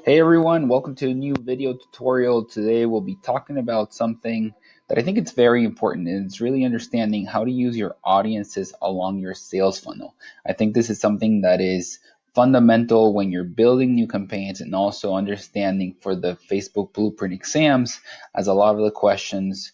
Hey everyone, welcome to a new video tutorial. Today we'll be talking about something that I think it's very important, and it's really understanding how to use your audiences along your sales funnel. I think this is something that is fundamental when you're building new campaigns and also understanding for the Facebook Blueprint exams, as a lot of the questions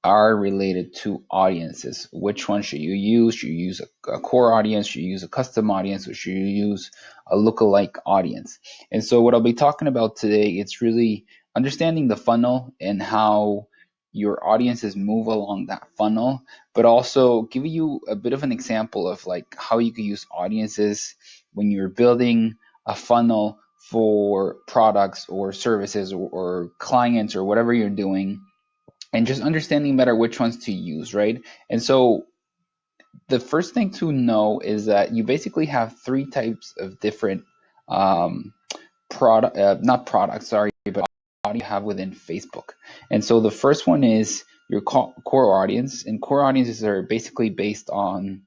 are related to audiences. Which one should you use? Should you use a core audience? Should you use a custom audience? Or should you use a lookalike audience? And so what I'll be talking about today, it's really understanding the funnel and how your audiences move along that funnel, but also give you a bit of an example of like how you could use audiences when you're building a funnel for products or services or clients or whatever you're doing, and just understanding better which ones to use, right? And so the first thing to know is that you basically have three types of different um, product, not products, sorry, but audience you have within Facebook. And so the first one is your core audience, and core audiences are basically based on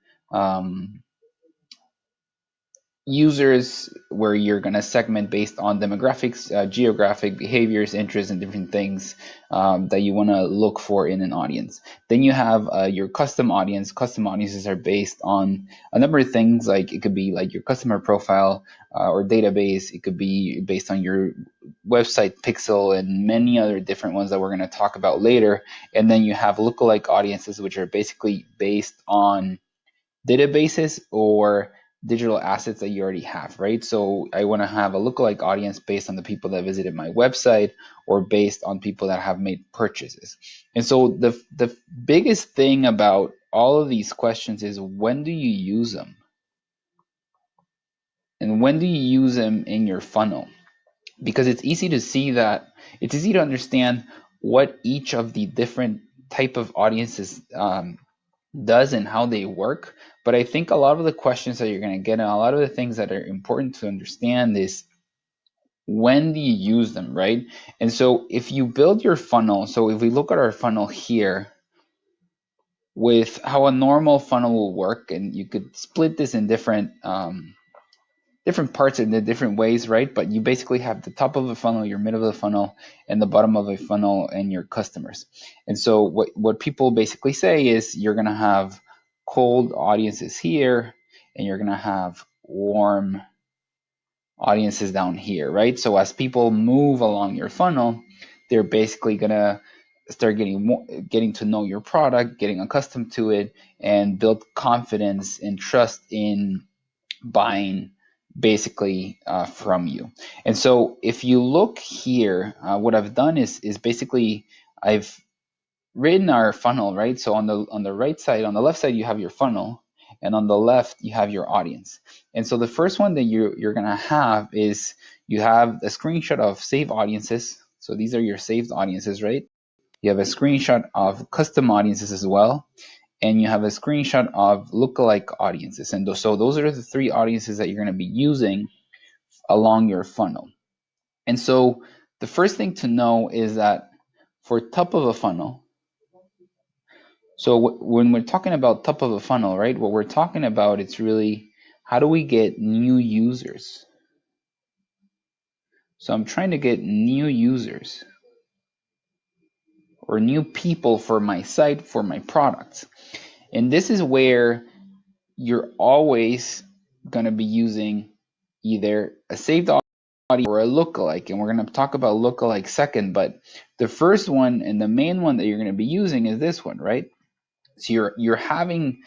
users where you're going to segment based on demographics, geographic behaviors, interests, and different things that you want to look for in an audience. Then you have your custom audience. Custom audiences are based on a number of things, like it could be like your customer profile or database. It could be based on your website pixel and many other different ones that we're going to talk about later. And then you have lookalike audiences, which are basically based on databases or digital assets that you already have, right? So I want to have a lookalike audience based on the people that visited my website or based on people that have made purchases. And so the biggest thing about all of these questions is, when do you use them? And when do you use them in your funnel? Because it's easy to see that, it's easy to understand what each of the different type of audiences does and how they work. But I think a lot of the questions that you're going to get and a lot of the things that are important to understand is, when do you use them, right? And so if you build your funnel, so if we look at our funnel here with how a normal funnel will work, and you could split this in different parts in the different ways, right? But you basically have the top of the funnel, your middle of the funnel, and the bottom of the funnel, and your customers. And so what people basically say is, you're gonna have cold audiences here, and you're gonna have warm audiences down here, right? So as people move along your funnel, they're basically gonna start getting to know your product, getting accustomed to it, and build confidence and trust in buying basically from you. And so if you look here, what I've done is basically I've written our funnel, right? So on the right side, on the left side, you have your funnel, and on the left you have your audience. And so the first one that you're gonna have is, you have a screenshot of save audiences. So these are your saved audiences, right? You have a screenshot of custom audiences as well, and you have a screenshot of lookalike audiences. And so those are the three audiences that you're going to be using along your funnel. And so the first thing to know is that for top of a funnel, so when we're talking about top of a funnel, right, what we're talking about, it's really, how do we get new users? So I'm trying to get new users or new people for my site, for my products. And this is where you're always going to be using either a saved audience or a lookalike. And we're going to talk about lookalike second, but the first one and the main one that you're going to be using is this one, right? So you're having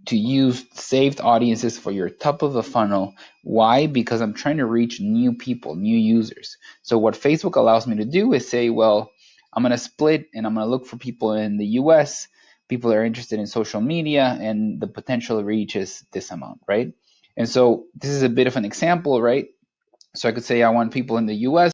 to use saved audiences for your top of the funnel. Why? Because I'm trying to reach new people, new users. So what Facebook allows me to do is say, well, I'm going to split and I'm going to look for people in the US, people that are interested in social media, and the potential reach is this amount, right? And so this is a bit of an example, right? So I could say I want people in the US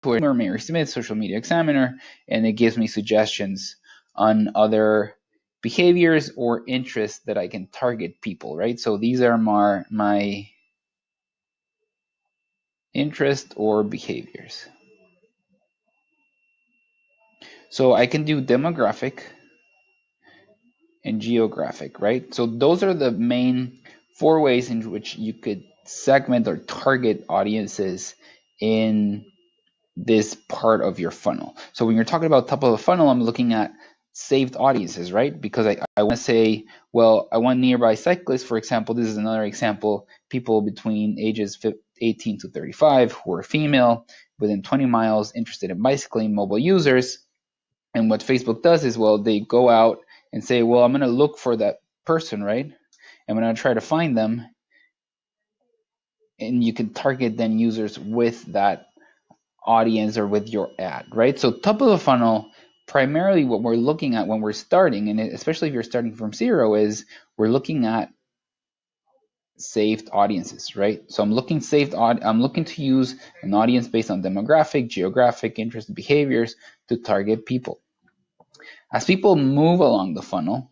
who are Mary Smith, Social Media Examiner, and it gives me suggestions on other behaviors or interests that I can target people, right? So these are my interest or behaviors. So I can do demographic and geographic, right? So those are the main four ways in which you could segment or target audiences in this part of your funnel. So when you're talking about top of the funnel, I'm looking at saved audiences, right? Because I want to say, well, I want nearby cyclists, for example. This is another example, people between ages 18 to 35 who are female, within 20 miles, interested in bicycling, mobile users. And what Facebook does is, well, they go out and say, well, I'm going to look for that person, right? And I'm going to try to find them. And you can target then users with that audience or with your ad, right? So top of the funnel, primarily what we're looking at when we're starting, and especially if you're starting from zero, is we're looking at saved audiences, right? So I'm looking to use an audience based on demographic, geographic, interest, behaviors to target people. As people move along the funnel,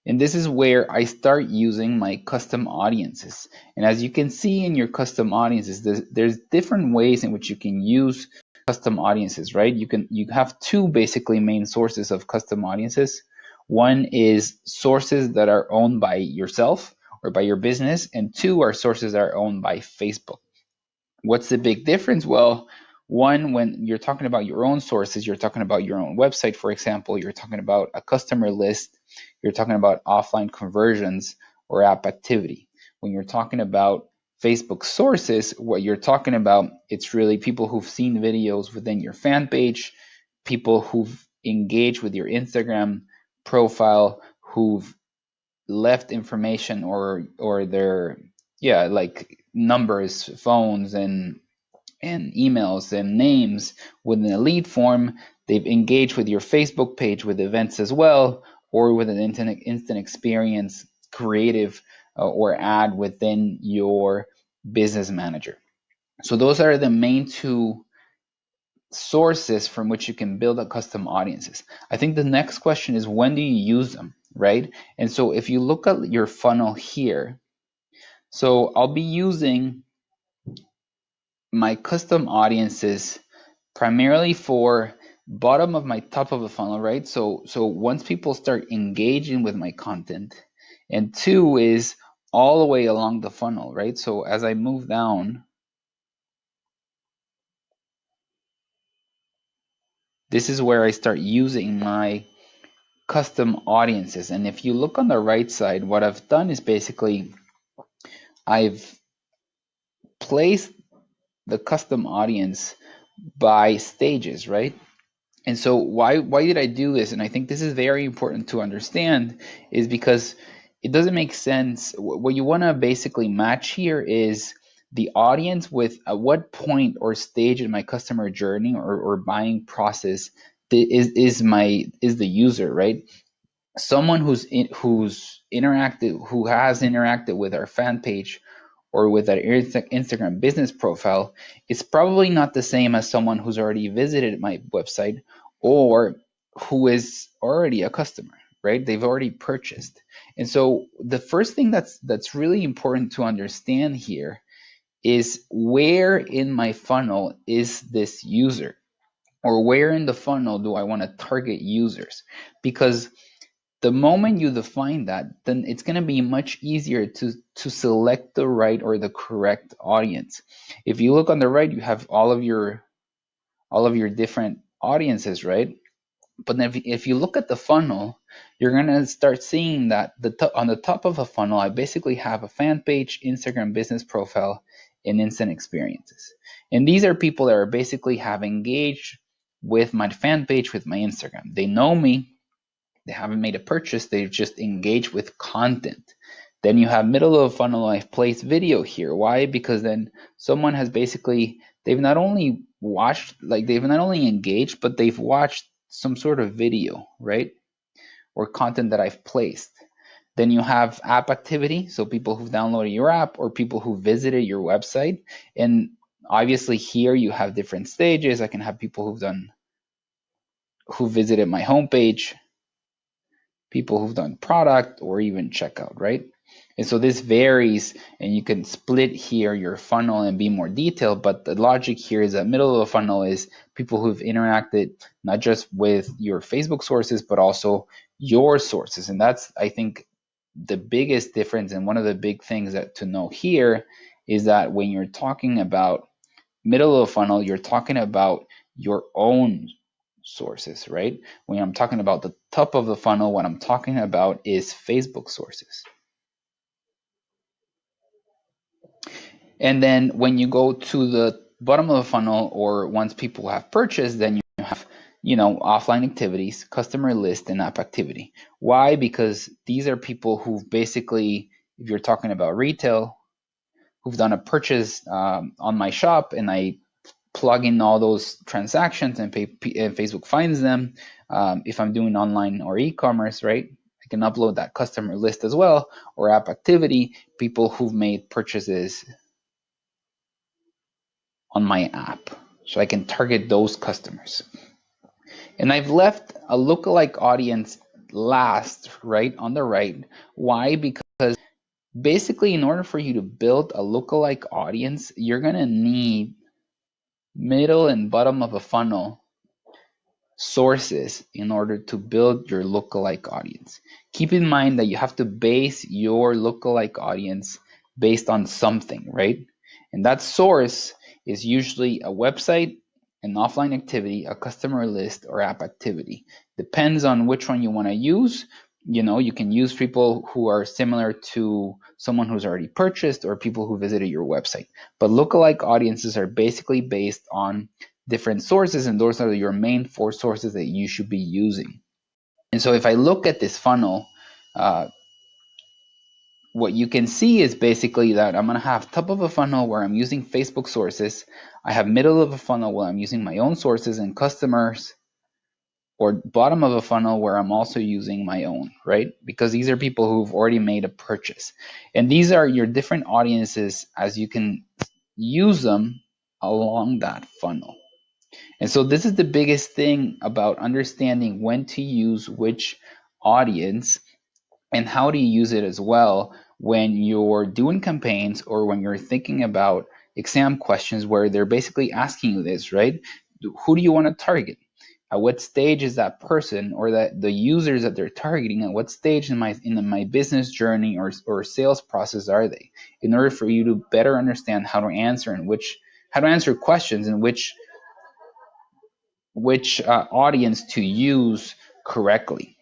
and this is where I start using my custom audiences. And as you can see in your custom audiences, there's different ways in which you can use custom audiences, right? You have two basically main sources of custom audiences. One is sources that are owned by yourself or by your business, and two are sources that are owned by Facebook. What's the big difference? Well, one, when you're talking about your own sources, you're talking about your own website, for example, you're talking about a customer list, you're talking about offline conversions or app activity. When you're talking about Facebook sources, what you're talking about, it's really people who've seen videos within your fan page, people who've engaged with your Instagram profile, who've left information or their, yeah, like numbers, phones, and emails and names within a lead form. They've engaged with your Facebook page with events as well, or with an instant experience creative or ad within your business manager. So those are the main two sources from which you can build a custom audiences. I think the next question is, when do you use them, right? And so if you look at your funnel here, so I'll be using my custom audiences primarily for bottom of my top of the funnel, right? So once people start engaging with my content, and two is all the way along the funnel, right? So as I move down, this is where I start using my custom audiences. And if you look on the right side, what I've done is basically I've placed the custom audience by stages, right? And so why did I do this? And I think this is very important to understand, is because it doesn't make sense. What you want to basically match here is the audience with at what point or stage in my customer journey or buying process is the user, right? Someone who's interacted, who has interacted with our fan page or with our Instagram business profile, is probably not the same as someone who's already visited my website or who is already a customer, right? They've already purchased. And so the first thing that's really important to understand here is, where in my funnel is this user, or where in the funnel do I want to target users? Because the moment you define that, then it's going to be much easier to select the right or the correct audience. If you look on the right, you have all of your different audiences, right? But then if you look at the funnel, you're going to start seeing that on the top of a funnel, I basically have a fan page, Instagram business profile, and instant experiences. And these are people that are basically have engaged with my fan page, with my Instagram. They know me, they haven't made a purchase, they've just engaged with content. Then you have middle of the funnel, I've placed video here. Why? Because then someone has basically, they've not only watched, like they've not only engaged, but they've watched some sort of video, right? Or content that I've placed. Then you have app activity, so people who've downloaded your app or people who visited your website. And obviously here you have different stages. I can have people who visited my homepage, people who've done product or even checkout, right? And so this varies, and you can split here your funnel and be more detailed, but the logic here is that middle of the funnel is people who've interacted not just with your Facebook sources, but also your sources. And that's, I think, the biggest difference. And one of the big things that to know here is that when you're talking about middle of the funnel, you're talking about your own sources, right? When I'm talking about the top of the funnel, what I'm talking about is Facebook sources. And then when you go to the bottom of the funnel, or once people have purchased, then you have, offline activities, customer list, and app activity. Why? Because these are people who've basically, if you're talking about retail, who've done a purchase on my shop, and I plug in all those transactions, and Facebook finds them. If I'm doing online or e-commerce, right, I can upload that customer list as well, or app activity, people who've made purchases on my app. So I can target those customers. And I've left a lookalike audience last, right, on the right. Why? Because basically, in order for you to build a lookalike audience, you're going to need middle and bottom of a funnel sources in order to build your lookalike audience. Keep in mind that you have to base your lookalike audience based on something, right? And that source is usually a website, an offline activity, a customer list, or app activity. Depends on which one you want to use. You can use people who are similar to someone who's already purchased, or people who visited your website. But lookalike audiences are basically based on different sources, and those are your main four sources that you should be using. And so if I look at this funnel, uh, what you can see is basically that I'm going to have top of a funnel where I'm using Facebook sources. I have middle of a funnel where I'm using my own sources and customers, or bottom of a funnel where I'm also using my own, right? Because these are people who've already made a purchase. And these are your different audiences as you can use them along that funnel. And so this is the biggest thing about understanding when to use which audience, and how to use it as well when you're doing campaigns, or when you're thinking about exam questions where they're basically asking you this, right? Who do you want to target? At what stage is that person, or that the users that they're targeting, at what stage in my business journey or sales process are they? In order for you to better understand how to answer questions, and which audience to use correctly.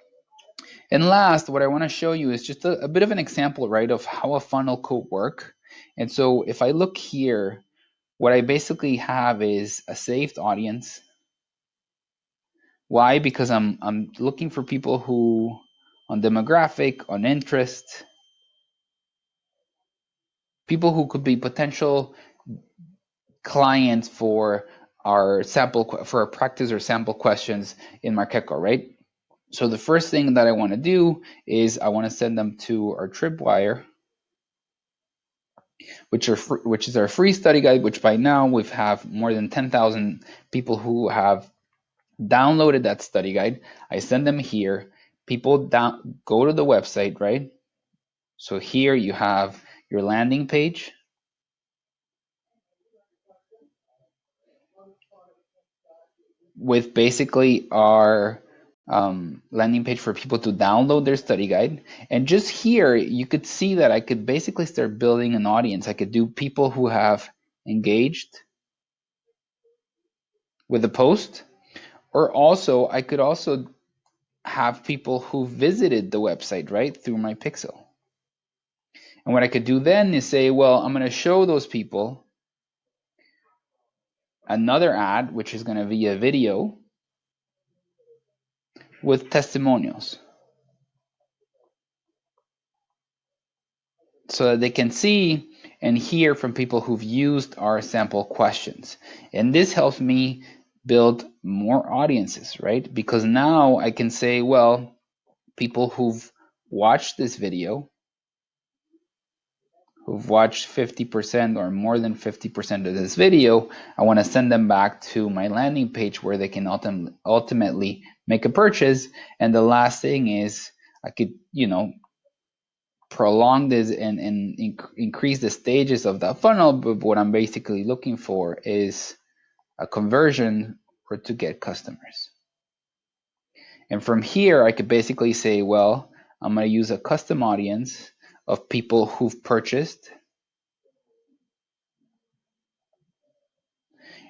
And last, what I want to show you is just a bit of an example, right, of how a funnel could work. And so if I look here, what I basically have is a saved audience. Why? Because I'm looking for people who, on demographic, on interest, people who could be potential clients for our practice or sample questions in Markeko, right? So the first thing that I want to do is I want to send them to our Tripwire, which is our free study guide, which by now we have more than 10,000 people who have downloaded that study guide. I send them here. People go to the website, right? So here you have your landing page with basically our landing page for people to download their study guide. And just here, you could see that I could basically start building an audience. I could do people who have engaged with the post, or also I could also have people who visited the website, right, through my pixel. And what I could do then is say, well, I'm going to show those people another ad, which is going to be a video with testimonials, so that they can see and hear from people who've used our sample questions. And this helps me build more audiences, right? Because now I can say, well, people who've watched this video, who've watched 50% or more than 50% of this video, I want to send them back to my landing page where they can ultimately make a purchase. And the last thing is I could, prolong this and increase the stages of that funnel. But what I'm basically looking for is a conversion, or to get customers. And from here, I could basically say, well, I'm going to use a custom audience of people who've purchased.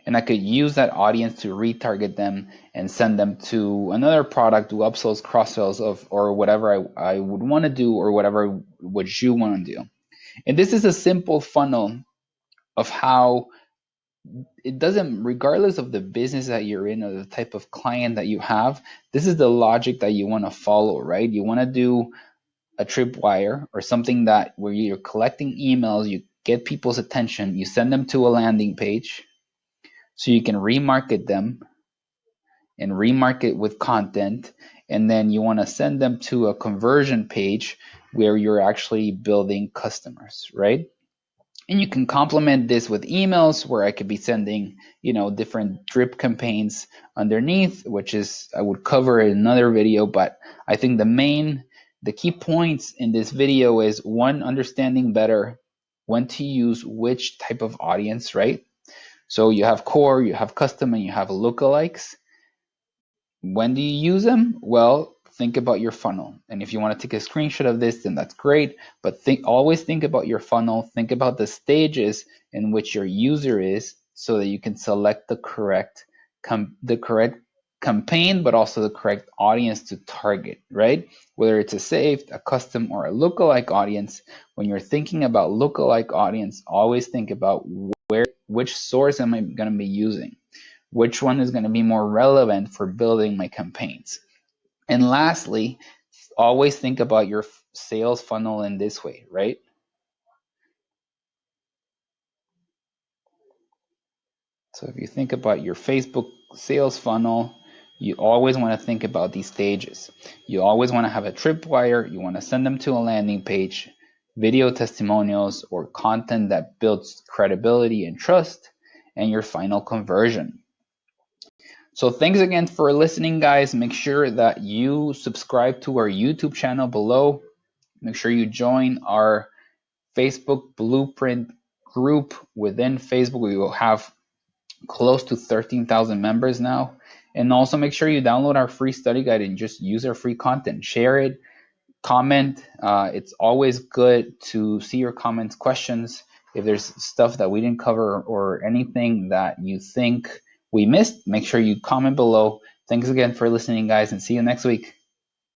and I could use that audience to retarget them and send them to another product, do upsells, cross sells of, or whatever I would want to do, or whatever what you want to do. And this is a simple funnel of how it doesn't, regardless of the business that you're in or the type of client that you have, this is the logic that you want to follow, right? You want to do a tripwire or something that where you're collecting emails, you get people's attention, you send them to a landing page so you can remarket them and remarket with content, and then you want to send them to a conversion page where you're actually building customers, right? And you can complement this with emails where I could be sending, different drip campaigns underneath, which is I would cover in another video. But I think the key points in this video is one, understanding better when to use which type of audience, right? So you have core, you have custom, and you have lookalikes. When do you use them? Well, think about your funnel. And if you want to take a screenshot of this, then that's great. But always think about your funnel. Think about the stages in which your user is so that you can select the correct campaign, but also the correct audience to target, right? Whether it's a saved, a custom, or a lookalike audience. When you're thinking about lookalike audience, always think about which source am I going to be using? Which one is going to be more relevant for building my campaigns? And lastly, always think about your sales funnel in this way, right? So if you think about your Facebook sales funnel, you always want to think about these stages. You always want to have a tripwire. You want to send them to a landing page, video testimonials, or content that builds credibility and trust, and your final conversion. So thanks again for listening, guys. Make sure that you subscribe to our YouTube channel below. Make sure you join our Facebook Blueprint group within Facebook. We will have close to 13,000 members now. And also make sure you download our free study guide and just use our free content. Share it, comment. It's always good to see your comments, questions. If there's stuff that we didn't cover or anything that you think we missed, make sure you comment below. Thanks again for listening, guys, and see you next week.